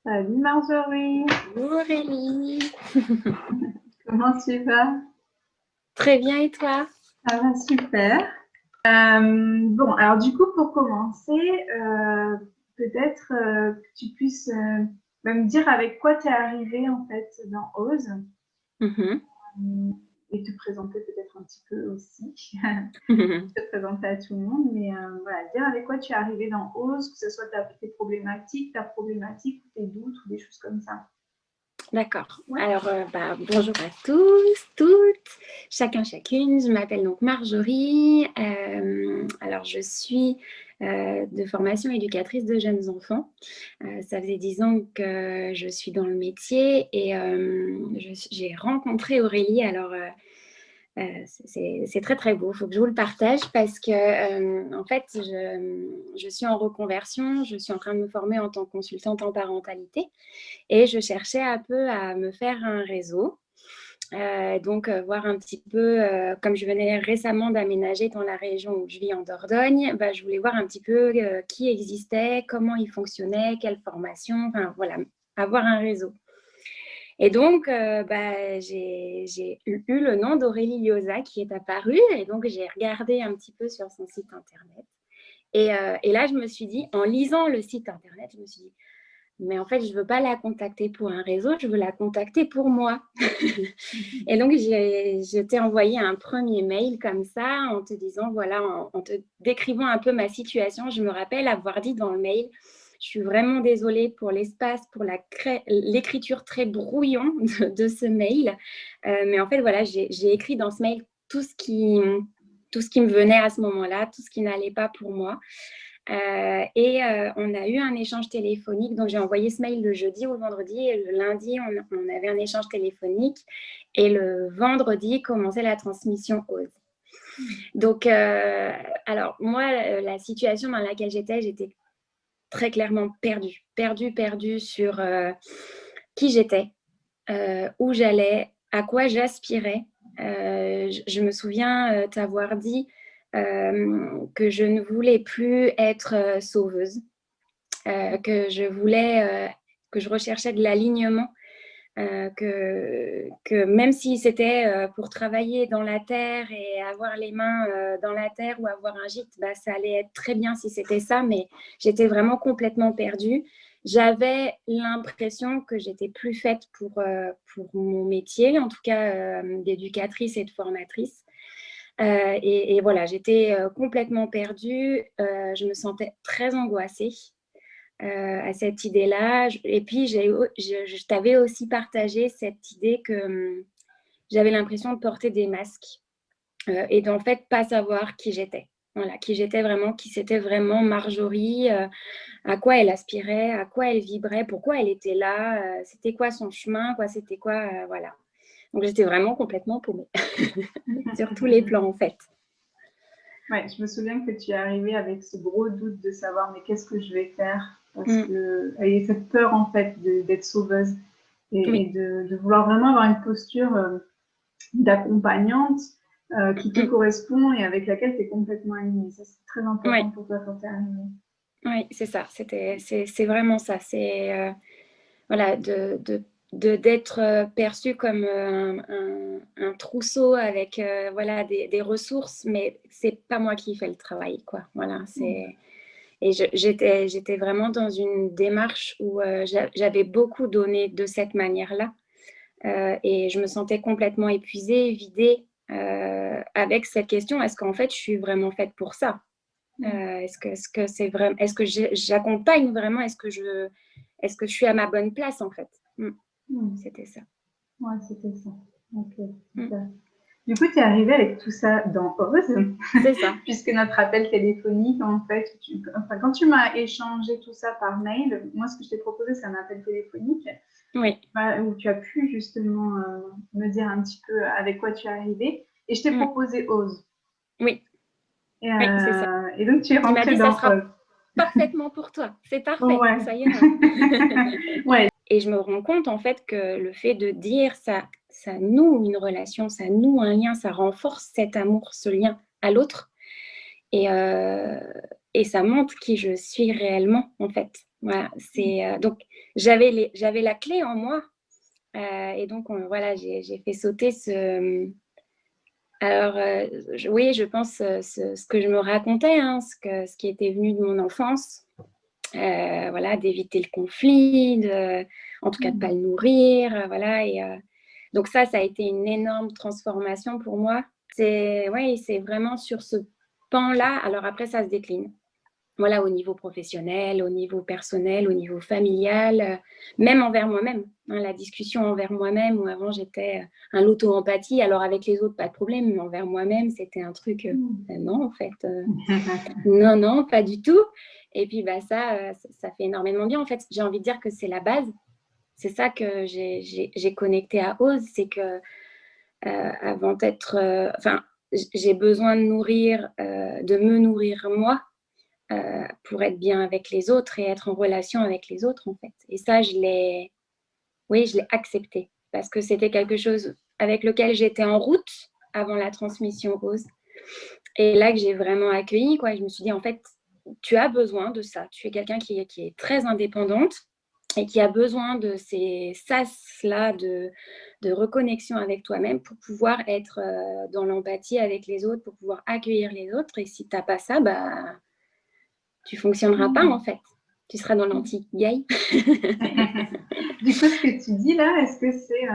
Salut Marjorie, Aurélie, comment tu vas? très bien et toi? Ça va super. Bon, alors du coup, pour commencer, peut-être que tu puisses me dire avec quoi tu es arrivée en fait dans Ose Mhm. et te présenter peut-être un petit peu aussi. Te présenter à tout le monde, mais voilà, dire avec quoi tu es arrivée dans Ose, que ce soit tes problématiques, ta problématique, ou tes doutes ou des choses comme ça. D'accord. Ouais. Alors, bonjour à tous, toutes, chacun, chacune. Je m'appelle donc Marjorie. Alors, je suis de formation éducatrice de jeunes enfants. Ça faisait 10 ans que je suis dans le métier et j'ai rencontré Aurélie. Alors, c'est très très beau, il faut que je vous le partage parce que en fait je suis en reconversion, je suis en train de me former en tant que consultante en parentalité et je cherchais un peu à me faire un réseau. Donc voir un petit peu, comme je venais récemment d'aménager dans la région où je vis en Dordogne, bah, je voulais voir un petit peu qui existait, comment il fonctionnait, quelle formation, enfin voilà, avoir un réseau. Et donc, j'ai eu le nom d'Aurélie Liosa qui est apparu. Et donc, j'ai regardé un petit peu sur son site internet. Et là, je me suis dit, en lisant le site internet, je me suis dit, mais en fait, je ne veux pas la contacter pour un réseau, je veux la contacter pour moi. Et donc, je t'ai envoyé un premier mail comme ça, en te disant, voilà, en te décrivant un peu ma situation. Je me rappelle avoir dit dans le mail, je suis vraiment désolée pour l'espace, pour l'écriture très brouillon de ce mail. Mais en fait, voilà, j'ai écrit dans ce mail tout ce qui me venait à ce moment-là, tout ce qui n'allait pas pour moi. On a eu un échange téléphonique. Donc, j'ai envoyé ce mail le jeudi ou le vendredi. Et le lundi, on avait un échange téléphonique. Et le vendredi, commençait la transmission OSE. Donc, alors, moi, la situation dans laquelle j'étais très clairement perdue sur qui j'étais, où j'allais, à quoi j'aspirais. Je me souviens t'avoir dit que je ne voulais plus être sauveuse, que je recherchais de l'alignement, que même si c'était pour travailler dans la terre et avoir les mains dans la terre ou avoir un gîte, bah, ça allait être très bien si c'était ça, mais j'étais vraiment complètement perdue. J'avais l'impression que j'étais plus faite pour mon métier, en tout cas d'éducatrice et de formatrice. Et voilà, j'étais complètement perdue. Je me sentais très angoissée à cette idée-là. Et puis, je t'avais aussi partagé cette idée que j'avais l'impression de porter des masques et d'en fait pas savoir qui j'étais. Voilà, qui j'étais vraiment, qui c'était vraiment Marjorie, à quoi elle aspirait, à quoi elle vibrait, pourquoi elle était là, c'était quoi son chemin, quoi, c'était quoi, voilà. Donc j'étais vraiment complètement paumée sur tous les plans en fait. Ouais, je me souviens que tu es arrivée avec ce gros doute de savoir mais qu'est-ce que je vais faire parce Mm, que et cette peur en fait d'être sauveuse et oui. de vouloir vraiment avoir une posture d'accompagnante qui te Mm, correspond et avec laquelle tu es complètement alignée. Ça, c'est très important oui, pour toi quand tu es arrivée. oui, c'est ça. C'est vraiment ça. C'est voilà, d'être perçu comme un trousseau avec voilà, des ressources, mais c'est pas moi qui fais le travail, quoi. Voilà, et j'étais vraiment dans une démarche où j'avais beaucoup donné de cette manière-là et je me sentais complètement épuisée, vidée avec cette question, est-ce qu'en fait je suis vraiment faite pour ça? Est-ce que c'est vraiment, est-ce que j'accompagne vraiment, est-ce que je suis à ma bonne place en fait? Hmm. C'était ça. Ouais, c'était ça. Ok, Mm. super. Du coup, tu es arrivée avec tout ça dans Ose, C'est ça. puisque notre appel téléphonique, en fait, enfin, quand tu m'as échangé tout ça par mail, moi, ce que je t'ai proposé, c'est un appel téléphonique Oui. où tu as pu justement me dire un petit peu avec quoi tu es arrivée. Et je t'ai Mm. proposé Ose. Oui. Oui, c'est ça. Et donc, tu es Tu m'as rentrée dit, ça dans sera Ose. parfaitement pour toi. C'est parfait. Ouais. Ça ira. Ouais. Et je me rends compte en fait que le fait de dire ça, ça noue une relation, ça noue un lien, ça renforce cet amour, ce lien à l'autre. Et, euh, et ça montre qui je suis réellement en fait. Voilà, donc, j'avais la clé en moi. Et donc, voilà, j'ai fait sauter ce... Alors, oui, je pense ce que je me racontais, hein, ce qui était venu de mon enfance, voilà, d'éviter le conflit, en tout cas de ne pas le nourrir, voilà. Et donc ça a été une énorme transformation pour moi. C'est vraiment sur ce pan-là. Alors après, ça se décline. Voilà, au niveau professionnel, au niveau personnel, au niveau familial, même envers moi-même. Hein, la discussion envers moi-même, où avant j'étais un l'auto-empathie, alors avec les autres, pas de problème, mais envers moi-même, c'était un truc, non, en fait, non, pas du tout. Et puis, ça fait énormément bien. En fait, j'ai envie de dire que c'est la base. C'est ça que j'ai connecté à Ose, c'est que avant d'être... j'ai besoin de me nourrir moi, pour être bien avec les autres et être en relation avec les autres, en fait. Et ça, je l'ai accepté parce que c'était quelque chose avec lequel j'étais en route avant la transmission Ose. Et là que j'ai vraiment accueilli, quoi. Je me suis dit, en fait, tu as besoin de ça. Tu es quelqu'un qui est très indépendante et qui a besoin de ces sas-là de reconnexion avec toi-même pour pouvoir être dans l'empathie avec les autres, pour pouvoir accueillir les autres. Et si tu n'as pas ça, tu ne fonctionneras pas, en fait. Tu seras dans l'anti-gay. Du coup, ce que tu dis là, est-ce que c'est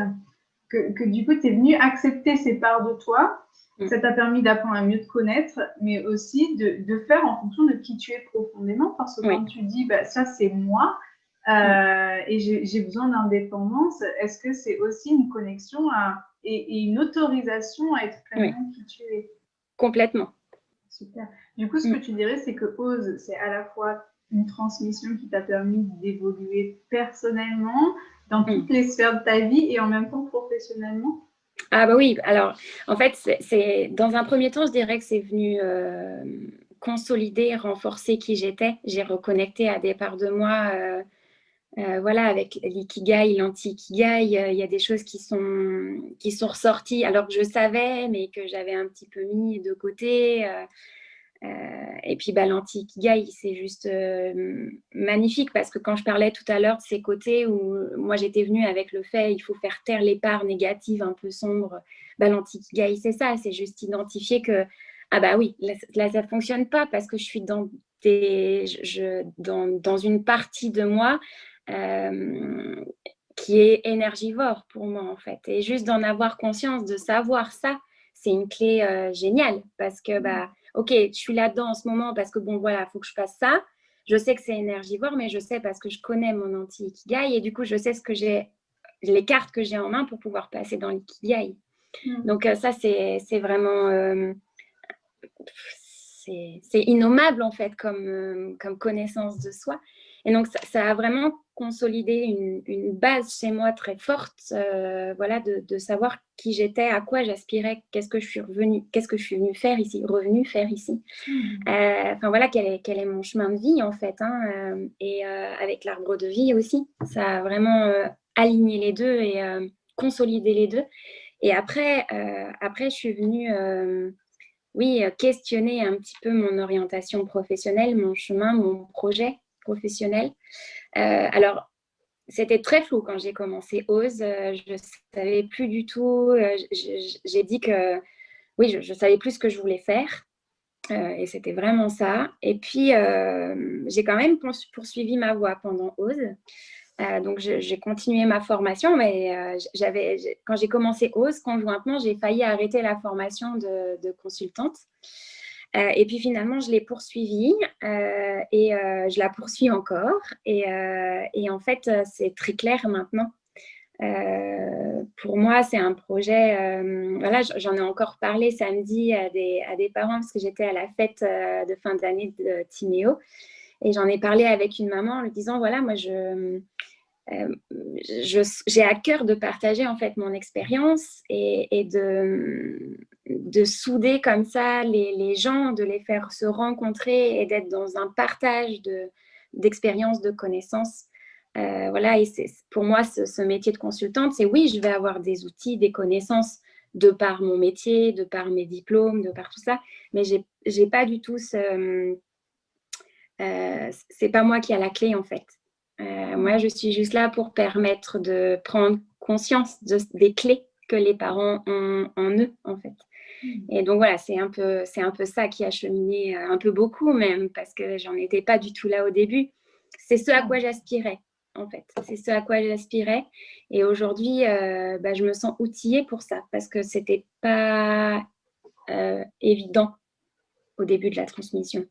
que du coup, tu es venu accepter ces parts de toi, ça t'a permis d'apprendre à mieux te connaître, mais aussi de faire en fonction de qui tu es profondément, parce que quand tu dis, ça c'est moi, et j'ai besoin d'indépendance, est-ce que c'est aussi une connexion et une autorisation à être pleinement qui tu es? Complètement. Super. Du coup, ce que tu dirais, c'est que Ose, c'est à la fois une transmission qui t'a permis d'évoluer personnellement dans toutes les sphères de ta vie et en même temps professionnellement? Ah oui, alors en fait, c'est dans un premier temps, je dirais que c'est venu consolider, renforcer qui j'étais. J'ai reconnecté à des parts de moi, voilà, avec l'ikigai, l'anti-ikigai, il y a des choses qui sont ressorties alors que je savais, mais que j'avais un petit peu mis de côté. Et puis l'anti-ikigai, c'est juste magnifique parce que quand je parlais tout à l'heure de ces côtés où moi j'étais venue avec le fait il faut faire taire les parts négatives un peu sombres, l'anti-ikigai c'est ça, c'est juste identifier que oui, là ça ne fonctionne pas parce que je suis dans une partie de moi qui est énergivore pour moi en fait. Et juste d'en avoir conscience, de savoir ça, c'est une clé géniale parce que ok, je suis là-dedans en ce moment parce que bon, voilà, il faut que je fasse ça. Je sais que c'est énergivore, mais je sais parce que je connais mon anti-ikigai et du coup, je sais les cartes que j'ai en main pour pouvoir passer dans l'ikigai. Donc ça, c'est vraiment... c'est innommable en fait comme connaissance de soi. Et donc, ça a vraiment consolidé une base chez moi très forte, voilà, de savoir qui j'étais, à quoi j'aspirais, qu'est-ce que je suis venue faire ici, Enfin, voilà, quel est mon chemin de vie, en fait. Hein, et avec l'arbre de vie aussi, ça a vraiment aligné les deux et consolidé les deux. Et après, je suis venue... questionner un petit peu mon orientation professionnelle, mon chemin, mon projet professionnel. Alors, c'était très flou quand j'ai commencé Ose. Je ne savais plus du tout. J'ai dit que, oui, je ne savais plus ce que je voulais faire. Et c'était vraiment ça. Et puis, j'ai quand même poursuivi ma voie pendant Ose. Donc, j'ai continué ma formation, mais quand j'ai commencé Ose, conjointement, j'ai failli arrêter la formation de consultante. Et puis finalement, je l'ai poursuivie et je la poursuis encore. Et en fait, c'est très clair maintenant. Pour moi, c'est un projet. Voilà, j'en ai encore parlé samedi à des parents parce que j'étais à la fête de fin d'année de Timéo. Et j'en ai parlé avec une maman en lui disant voilà, moi, j'ai à cœur de partager en fait mon expérience et de souder comme ça les gens, de les faire se rencontrer et d'être dans un partage d'expériences, de connaissances. Voilà, et pour moi, ce métier de consultante, c'est oui, je vais avoir des outils, des connaissances de par mon métier, de par mes diplômes, de par tout ça, mais j'ai pas du tout c'est pas moi qui a la clé en fait. Moi, je suis juste là pour permettre de prendre conscience des clés que les parents ont en eux, en fait. Et donc, voilà, c'est un peu ça qui a cheminé un peu beaucoup même, parce que j'en étais pas du tout là au début. C'est ce à quoi j'aspirais, en fait. C'est ce à quoi j'aspirais. Et aujourd'hui, je me sens outillée pour ça, parce que c'était pas évident au début de la transmission.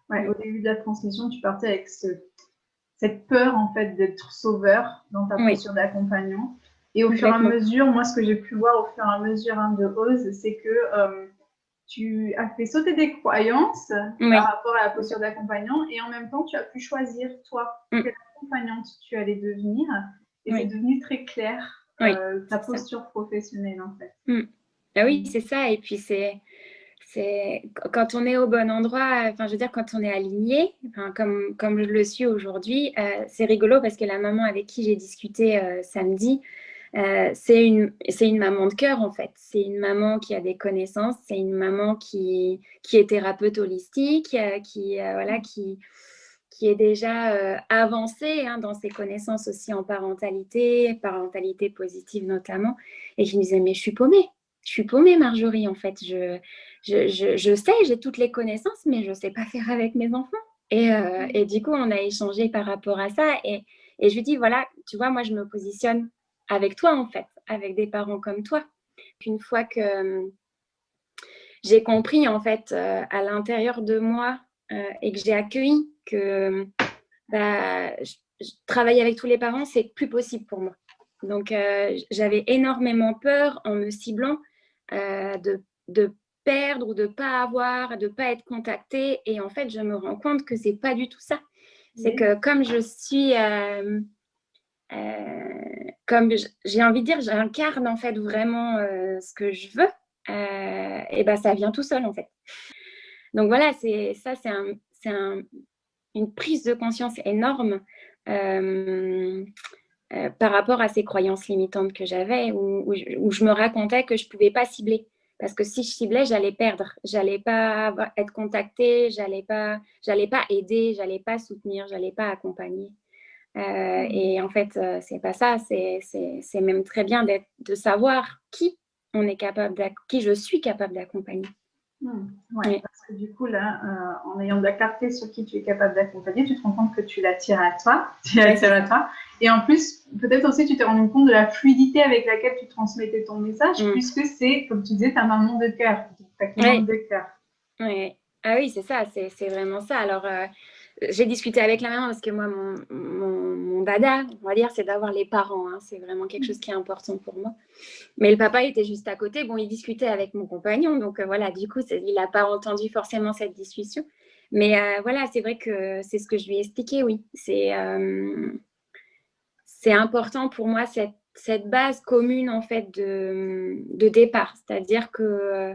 Ouais, au début de la transmission, tu partais avec cette peur, en fait, d'être sauveur dans ta posture d'accompagnant. Et au fur et à mesure, moi, ce que j'ai pu voir au fur et à mesure de Ose, c'est que tu as fait sauter des croyances par rapport à la posture d'accompagnant et en même temps, tu as pu choisir, toi, quelle accompagnante tu allais devenir. Et c'est devenu très clair, ta posture professionnelle, en fait. Ah oui, c'est ça. Et puis, c'est quand on est au bon endroit, enfin, je veux dire, quand on est aligné, comme je le suis aujourd'hui, c'est rigolo parce que la maman avec qui j'ai discuté samedi, c'est une maman de cœur, en fait. C'est une maman qui a des connaissances, c'est une maman qui est thérapeute holistique, qui est déjà avancée dans ses connaissances aussi en parentalité positive notamment, et qui me disait, mais je suis paumée, Marjorie, en fait. Je sais, j'ai toutes les connaissances, mais je ne sais pas faire avec mes enfants. Et du coup, on a échangé par rapport à ça. Et je lui dis, voilà, tu vois, moi, je me positionne avec toi, en fait, avec des parents comme toi. Une fois que j'ai compris, en fait, à l'intérieur de moi et que j'ai accueilli que travailler avec tous les parents, c'est plus possible pour moi. Donc, j'avais énormément peur en me ciblant de perdre ou de pas avoir, de pas être contactée. Et en fait, je me rends compte que c'est pas du tout ça. C'est que comme je suis, comme j'ai envie de dire, j'incarne en fait vraiment ce que je veux. Et ça vient tout seul en fait. Donc voilà, c'est une prise de conscience énorme par rapport à ces croyances limitantes que j'avais, où je me racontais que je ne pouvais pas cibler. Parce que si je ciblais, j'allais perdre. J'allais pas être contactée, j'allais pas aider, j'allais pas soutenir, j'allais pas accompagner. Et en fait, c'est pas ça. C'est même très bien de savoir qui je suis capable d'accompagner. Ouais, parce que du coup, là, en ayant de la clarté sur qui tu es capable d'accompagner, tu te rends compte que tu l'attires à toi. Et en plus, peut-être aussi, tu t'es rendu compte de la fluidité avec laquelle tu transmettais ton message, puisque c'est, comme tu disais, ta maman de cœur, ta cliente de cœur. Ah oui, c'est ça, c'est vraiment ça. Alors, j'ai discuté avec la maman parce que moi, mon dada, on va dire, c'est d'avoir les parents. C'est vraiment quelque chose qui est important pour moi. Mais le papa était juste à côté. Bon, il discutait avec mon compagnon. Donc, voilà, du coup, il n'a pas entendu forcément cette discussion. Mais voilà, c'est vrai que c'est ce que je lui ai expliqué, oui. C'est important pour moi, cette base commune, en fait, de départ. C'est-à-dire que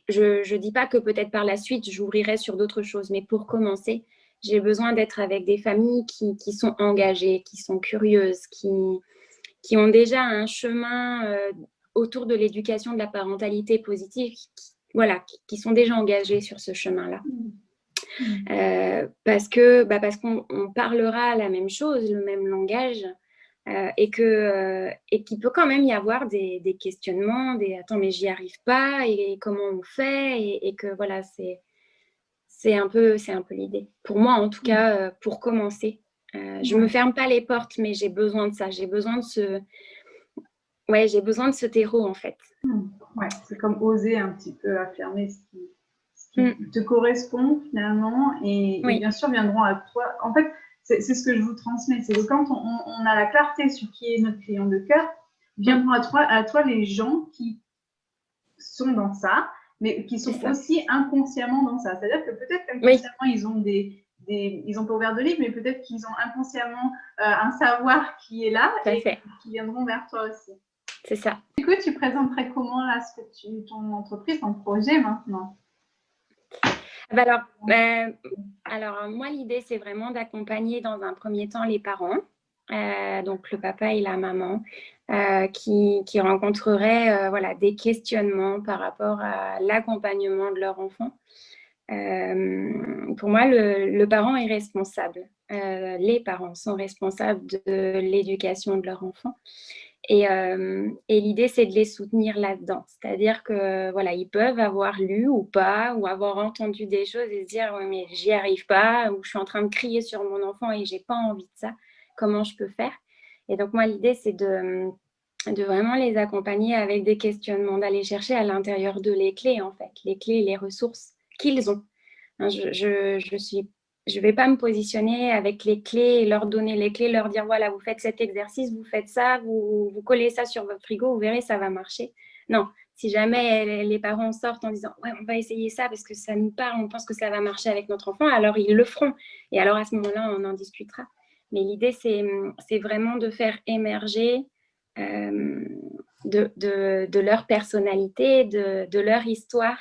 je ne dis pas que peut-être par la suite, j'ouvrirai sur d'autres choses. Mais pour commencer, j'ai besoin d'être avec des familles qui sont engagées, qui sont curieuses, qui ont déjà un chemin autour de l'éducation de la parentalité positive, qui sont déjà engagés sur ce chemin-là. Parce qu'on parlera la même chose, le même langage, et qu'il peut quand même y avoir des questionnements, attends, mais j'y arrive pas, et comment on fait, et que voilà, c'est un peu l'idée. Pour moi, en tout cas, pour commencer. Je me ferme pas les portes, mais j'ai besoin de ça. J'ai besoin de ce terreau, en fait. Ouais, c'est comme oser un petit peu affirmer ce qui te correspond finalement, et bien sûr viendront à toi. En fait, c'est ce que je vous transmets, c'est que quand on a la clarté sur qui est notre client de cœur, viendront à toi les gens qui sont dans ça, mais qui sont aussi inconsciemment dans ça. C'est-à-dire que peut-être qu'inconsciemment, ils ont pas ouvert de livre, mais peut-être qu'ils ont inconsciemment un savoir qui est là et qui viendront vers toi aussi. C'est ça. Du coup, tu présenterais comment là, ton entreprise, ton projet maintenant? Alors, moi, l'idée, c'est vraiment d'accompagner dans un premier temps les parents, donc le papa et la maman, qui rencontreraient des questionnements par rapport à l'accompagnement de leur enfant. Pour moi, le parent est responsable. les parents sont responsables de l'éducation de leur enfant. Et l'idée, c'est de les soutenir là-dedans. C'est-à-dire que voilà, ils peuvent avoir lu ou pas, ou avoir entendu des choses et se dire ouais, mais j'y arrive pas, ou je suis en train de crier sur mon enfant et j'ai pas envie de ça. Comment je peux faire? Et donc moi, l'idée, c'est de vraiment les accompagner avec des questionnements, d'aller chercher à l'intérieur d'eux les clés, en fait, les clés et les ressources qu'ils ont. Hein, je vais pas me positionner avec les clés et leur donner les clés, leur dire voilà, vous faites cet exercice, vous faites ça, vous collez ça sur votre frigo, vous verrez, ça va marcher. Non, si jamais les parents sortent en disant ouais, on va essayer ça parce que ça nous parle, on pense que ça va marcher avec notre enfant, alors ils le feront. Et alors à ce moment-là, on en discutera. Mais l'idée, c'est vraiment de faire émerger de leur personnalité, de leur histoire,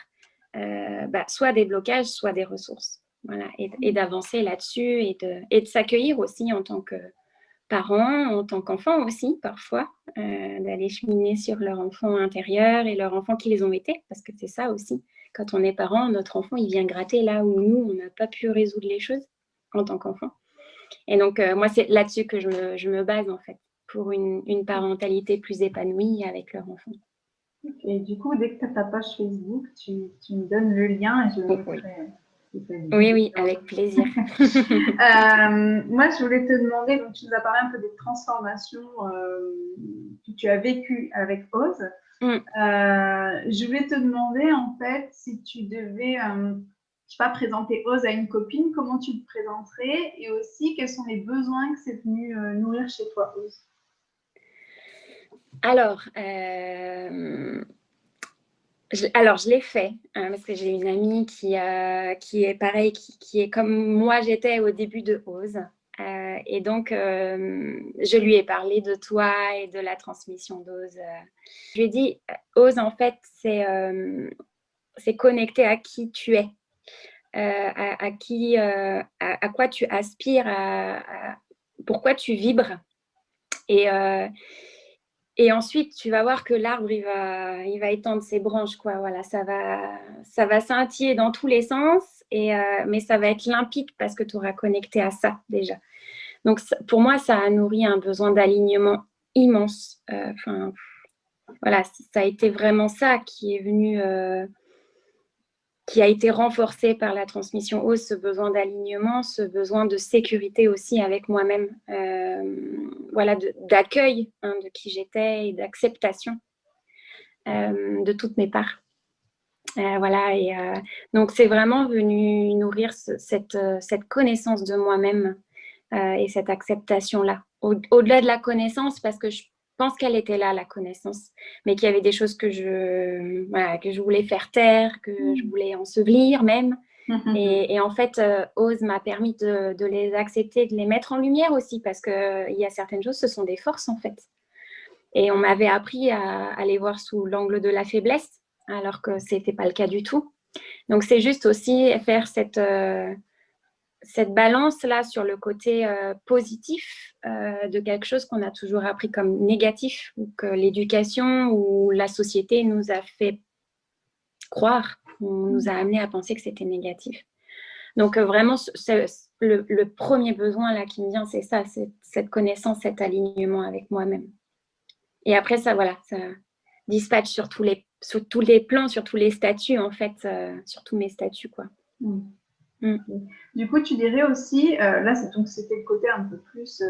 soit des blocages, soit des ressources. Voilà, et d'avancer là-dessus et de s'accueillir aussi en tant que parents, en tant qu'enfants aussi, parfois, d'aller cheminer sur leur enfant intérieur et leur enfant qu'ils ont été, parce que c'est ça aussi. Quand on est parent, notre enfant, il vient gratter là où nous, on n'a pas pu résoudre les choses en tant qu'enfant. Et donc, moi, c'est là-dessus que je me base, en fait, pour une parentalité plus épanouie avec leur enfant. Et du coup, dès que tu as ta page Facebook, tu me donnes le lien et je le mettrai. Oui, avec plaisir. Moi, je voulais te demander, donc tu nous as parlé un peu des transformations que tu as vécues avec Ose. Je voulais te demander, en fait, si tu devais, je sais pas, présenter Ose à une copine, comment tu te présenterais et aussi quels sont les besoins que c'est venu nourrir chez toi, Ose. Alors, je l'ai fait parce que j'ai une amie qui est pareil, qui est comme moi j'étais au début de Ose. Et donc, je lui ai parlé de toi et de la transmission d'Ose. Je lui ai dit, Ose, en fait, c'est connecter à qui tu es, à quoi tu aspires, pourquoi tu vibres. Et ensuite, tu vas voir que l'arbre, il va étendre ses branches, quoi. Voilà, ça va scintiller dans tous les sens, mais ça va être limpide parce que tu auras connecté à ça déjà. Donc, pour moi, ça a nourri un besoin d'alignement immense. Voilà, ça a été vraiment ça qui est venu, qui a été renforcé par la transmission Ose, ce besoin d'alignement, ce besoin de sécurité aussi avec moi-même, voilà, d'accueil de qui j'étais et d'acceptation de toutes mes parts. Voilà, et donc c'est vraiment venu nourrir cette connaissance de moi-même et cette acceptation-là. Au-delà de la connaissance, parce que je pense qu'elle était là, la connaissance, mais qu'il y avait des choses que je voulais faire taire, que je voulais ensevelir même. Et en fait, Ose m'a permis de les accepter, de les mettre en lumière aussi, parce qu'il y a certaines choses, ce sont des forces en fait. Et on m'avait appris à les voir sous l'angle de la faiblesse, alors que ce n'était pas le cas du tout. Donc, c'est juste aussi faire cette balance-là sur le côté positif de quelque chose qu'on a toujours appris comme négatif, ou que l'éducation ou la société nous a fait croire, on nous a amené à penser que c'était négatif. Donc vraiment, le premier besoin là qui me vient, c'est ça, c'est cette connaissance, cet alignement avec moi-même. Et après, ça dispatche sur tous les plans, sur tous les statuts, en fait, sur tous mes statuts, quoi. Du coup, tu dirais aussi, là, c'était le côté un peu plus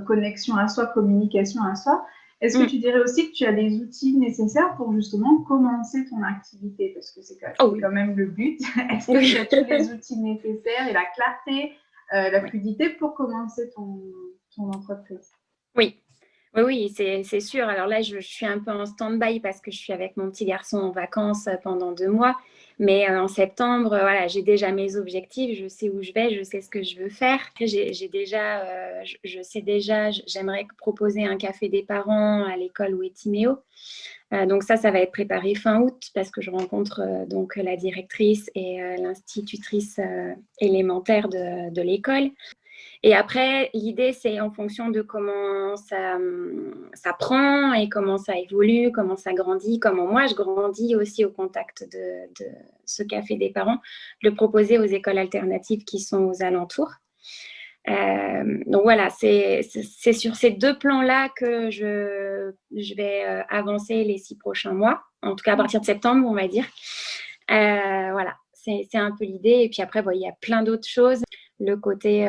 connexion à soi, communication à soi. Est-ce que tu dirais aussi que tu as les outils nécessaires pour justement commencer ton activité? Parce que c'est quand même le but. Est-ce que tu as tous les outils nécessaires et la clarté, la fluidité pour commencer ton entreprise? Oui, c'est sûr. Alors là, je suis un peu en stand-by parce que je suis avec mon petit garçon en vacances pendant 2 mois. Mais en septembre, voilà, j'ai déjà mes objectifs, je sais où je vais, je sais ce que je veux faire. Je sais déjà, j'aimerais proposer un café des parents à l'école où est Timéo. Donc ça va être préparé fin août parce que je rencontre donc la directrice et l'institutrice élémentaire de l'école. Et après, l'idée, c'est en fonction de comment ça prend et comment ça évolue, comment ça grandit, comment moi je grandis aussi au contact de ce café des parents, de le proposer aux écoles alternatives qui sont aux alentours. Donc voilà, c'est sur ces 2 plans-là que je vais avancer les 6 prochains mois, en tout cas à partir de septembre, on va dire. Voilà, c'est un peu l'idée. Et puis après, il y a plein d'autres choses. Le côté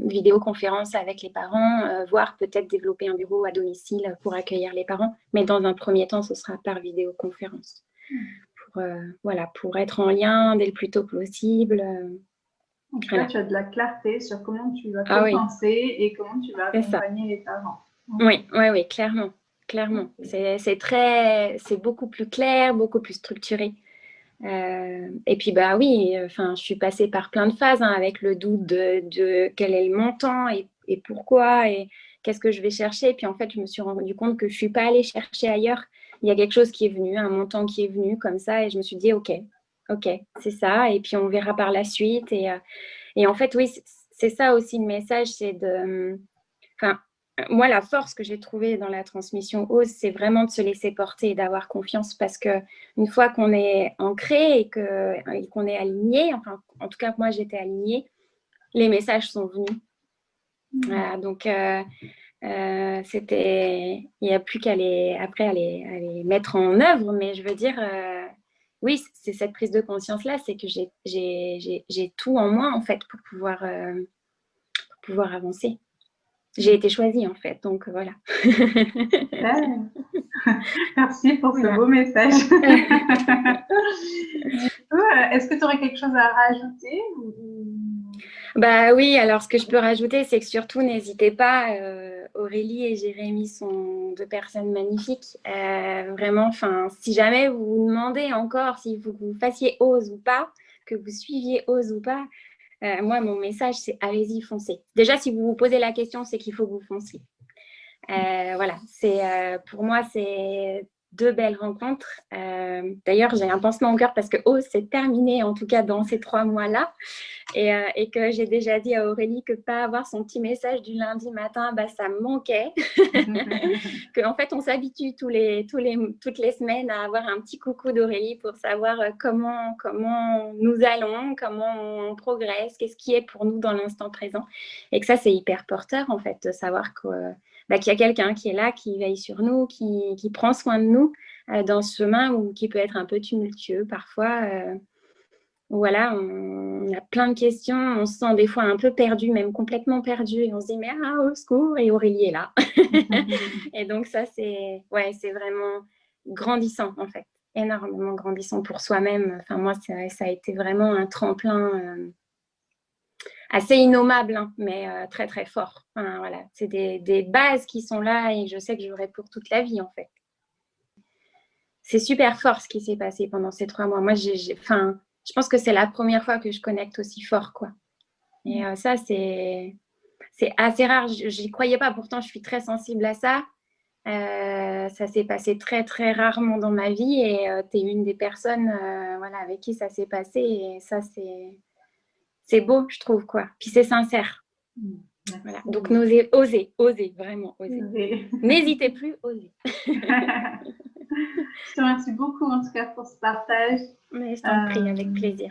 vidéoconférence avec les parents, voire peut-être développer un bureau à domicile pour accueillir les parents. Mais dans un premier temps, ce sera par vidéoconférence. Pour être en lien dès le plus tôt possible. En tout cas, tu as de la clarté sur comment tu vas penser et comment tu vas accompagner les parents. Oui, clairement. C'est beaucoup plus clair, beaucoup plus structuré. Et puis je suis passée par plein de phases avec le doute de quel est le montant et pourquoi et qu'est-ce que je vais chercher. Et puis en fait, je me suis rendu compte que je suis pas allée chercher ailleurs. Il y a quelque chose qui est venu, un montant qui est venu comme ça, et je me suis dit ok, c'est ça. Et puis on verra par la suite. Et en fait, oui, c'est ça aussi le message, c'est de, moi, la force que j'ai trouvée dans la transmission OSE, c'est vraiment de se laisser porter et d'avoir confiance, parce qu'une fois qu'on est ancré et qu'on est aligné, enfin, en tout cas, moi, j'étais alignée, les messages sont venus. Donc, il n'y a plus qu'à les mettre en œuvre, mais je veux dire, oui, c'est cette prise de conscience-là, c'est que j'ai tout en moi, en fait, pour pouvoir avancer. J'ai été choisie, en fait, donc voilà. Merci pour ce beau message. Du coup, est-ce que tu aurais quelque chose à rajouter Oui, alors ce que je peux rajouter, c'est que surtout, n'hésitez pas, Aurélie et Jérémy sont 2 personnes magnifiques. Vraiment, si jamais vous vous demandez encore s'il faut que vous fassiez OSE ou pas, que vous suiviez OSE ou pas, moi, mon message, c'est allez-y, foncez. Déjà, si vous vous posez la question, c'est qu'il faut que vous fonciez. Voilà, pour moi, c'est 2 belles rencontres. D'ailleurs, j'ai un pansement au cœur parce que OSE s'est terminé, en tout cas dans ces 3 mois-là. Et que j'ai déjà dit à Aurélie que pas avoir son petit message du lundi matin, ça me manquait. Qu'en fait, on s'habitue toutes les semaines à avoir un petit coucou d'Aurélie pour savoir comment nous allons, comment on progresse, qu'est-ce qui est pour nous dans l'instant présent. Et que ça, c'est hyper porteur, en fait, de savoir qu'il y a quelqu'un qui est là, qui veille sur nous, qui prend soin de nous dans ce chemin qui peut être un peu tumultueux parfois. Voilà, on a plein de questions, on se sent des fois un peu perdu, même complètement perdu, et on se dit mais au secours, et Aurélie est là. Et donc ça, c'est vraiment grandissant, en fait, énormément grandissant pour soi-même. Enfin, moi, ça a été vraiment un tremplin assez innommable, hein, mais très très fort. Enfin, voilà, c'est des bases qui sont là et je sais que j'aurai pour toute la vie, en fait. C'est super fort ce qui s'est passé pendant ces 3 mois. Moi, je pense que c'est la première fois que je connecte aussi fort, quoi. Et ça, c'est assez rare. Je n'y croyais pas. Pourtant, je suis très sensible à ça. Ça s'est passé très, très rarement dans ma vie. Et tu es une des personnes avec qui ça s'est passé. Et ça, c'est beau, je trouve, quoi. Puis c'est sincère. Voilà. Donc, osez, vraiment, osez. N'hésitez plus, osez. Je te remercie beaucoup, en tout cas, pour ce partage. Mais je t'en prie, avec plaisir.